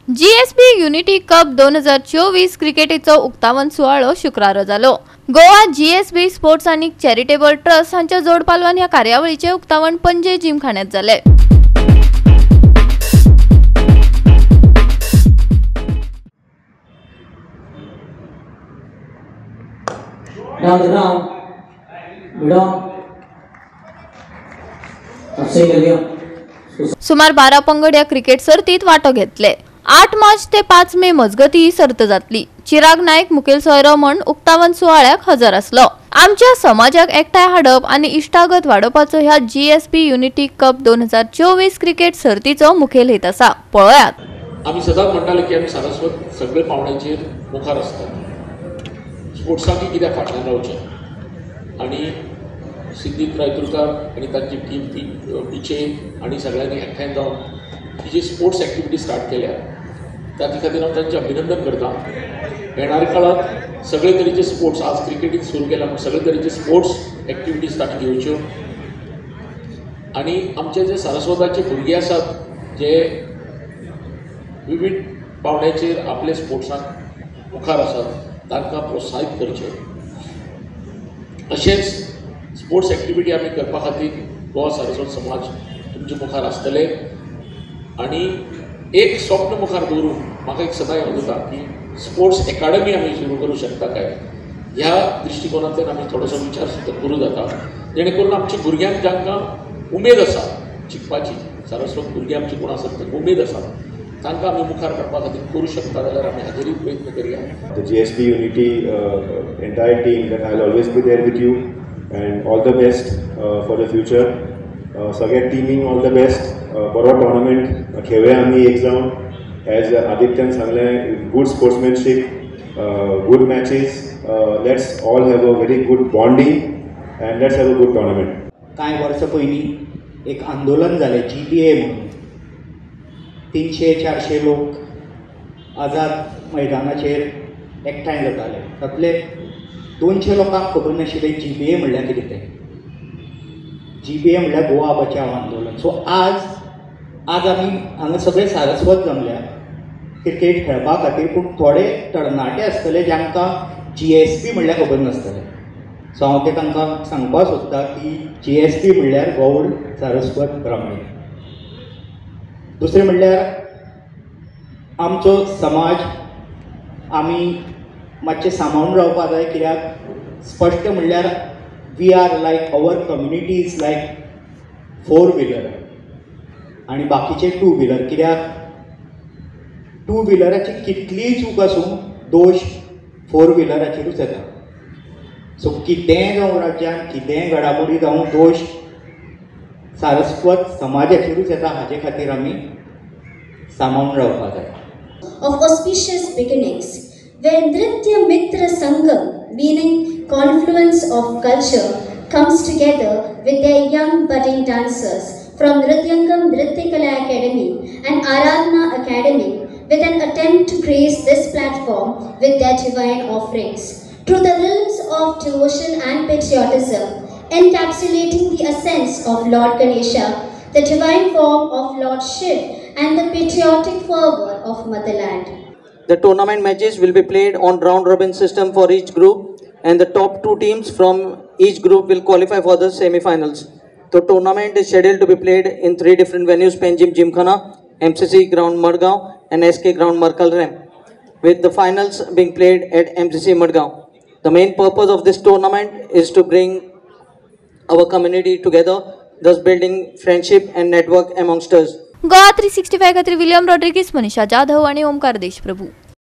GSB unity cup 2024 क्रिकेटीचो उक्तावण सुवाळो शुक्रार जालो। गोवा जीएसबी स्पोर्ट्स आणि चॅरिटेबल ट्रस्ट हांच्या जोड पालवान ह्या कार्यावळीचे उक्तावण पणजे जिमखान्यात जाले। सुमार 12 पंगड या क्रिकेट सर्तीत वाटो घेतले। 8 मार्च ते 5 मे मजगती ही सर्त जातली। चिराग नायक, मुकेल सोयरमण उक्तावण सुवाळ्याक हजर आसलो। आमच्या समाजाक एकठांय हाडप आणि इश्टागत वाडोवपाचो ह्या जीएसबी युनिटी कप 2024 क्रिकेट सर्तीचो मुखेल हेत आसा। पळयात। आम्ही सदांच म्हणटाले की आम्ही सारस्वत सगळे पावंड्याचेर मुखार आसतात। स्पोर्ट्साक कित्याक फाटल्यान रावचें आनी सिद्धीत रायतुरकार आणि तांची टीम पिचे आणि सगळ्यांनी एकठांय जावन ही जी स्पोर्ट्स एक्टिविटी स्टार्ट केल्या ताचे खातीर हांव तांचें अभिनंदन करता। येणाऱ्या काळात सगळे तरेचे स्पोर्ट्स आज क्रिकेटीक सुरू केला म्हणून सगळे तरेचे स्पोर्ट्स एक्टिविटीज तांणी घेवच्यो आणि आमचे जे सारस्वताचे भुरगे आसात जे विविध पावंड्याचेर आपले स्पोर्ट्सांत मुखार आसात तांकां प्रोत्साहीत करचें। अशेंच स्पोर्ट्स एक्टिविटी आमी करपा खातीर गोवा सारस्वत समाज तुमचे मुखार आसतले आणि एक स्वप्न मुखार दवरून म्हाका एक सदां याद जाता की स्पोर्ट्स अकाडमी आमी सुरू करूं शकता काय ह्या दृश्टिकोनांतल्यान आमी थोडोसो विचार सुद्दां करूं जाता जेणे करून आमच्या भुरग्यांक जांकां उमेद आसा शिकपाची सारस्वत भुरगीं आमची कोण आसात ते उमेद आसा तांकां आमी मुखार काडपा खातीर करूं शकता जाल्यार आमी हाजेरूय प्रयत्न करया। The GSB Unity entire team that I'll always be there with you and all the best for the future. सगळ्या टीमिंग ऑल द बेस्ट। बरो टोर्नामेंट खेळया आमी एक जावन एज आदित्यान सांगलें good sportsmanship good matches let's all have a very good bonding and let's have a good tournament. कांय वर्सां पयलीं एक आंदोलन जालें GBA म्हणून 300-400 लोक आझाद मैदानाचेर एकठांय जाताले तातले 200 लोकांक खबर नाशिल्लें GBA म्हणल्यार कितें तें। GBA म्हणल्यार गोवा बचाव आंदोलन। सो आज आमी हांगा सगळे सारस्वत जमल्या क्रिकेट खेळपा खातीर पूण थोडे तरणाटे आसतले जांकां GSB म्हणल्यार खबर नासतलें। सो हांव ते तांकां सांगपाक सोदतां की GSB म्हणल्यार गौड सारस्वत ब्राह्मणी। दुसरें म्हणल्यार आमचो समाज आमी मातशें सांबाळून रावपा जाय कित्याक स्पश्ट म्हणल्यार we are like our community is like 4 wheeler आनी बाकीचे 2 व्हिलर कित्याक 2 व्हिलराची कितलीय चूक आसूं दोश 4 व्हिलराचेरूच येता। सो कितेंय जावं राज्यान कितेंय घडामोडी जावं दोश सारस्वत समाजाचेरूच येता हाजे खातीर आमी सांबाळून रावपा जाय। Of auspicious beginnings, where Nritya Mitra Sangam, meaning confluence of culture, comes together with their young budding dancers from Nrityangam Nrityakala Academy and Aradhana Academy, with an attempt to grace this platform with their divine offerings. Through the realms of devotion and patriotism, encapsulating the essence of Lord Ganesha, the divine form of Lord Shiv, and the patriotic fervor of motherland. The tournament matches will be played on round robin system for each group and the top 2 teams from each group will qualify for the semi-finals. The tournament is scheduled to be played in 3 different venues: Panjim Gymkhana, MCC Ground Madgaon and SK Ground Markalram, with the finals being played at MCC Madgaon. The main purpose of this tournament is to bring our community together, thus building friendship and network amongst us. Goa 365 खातीर William Rodrigues, Manisha Jadhav आणि ओमकार देशप्रभू।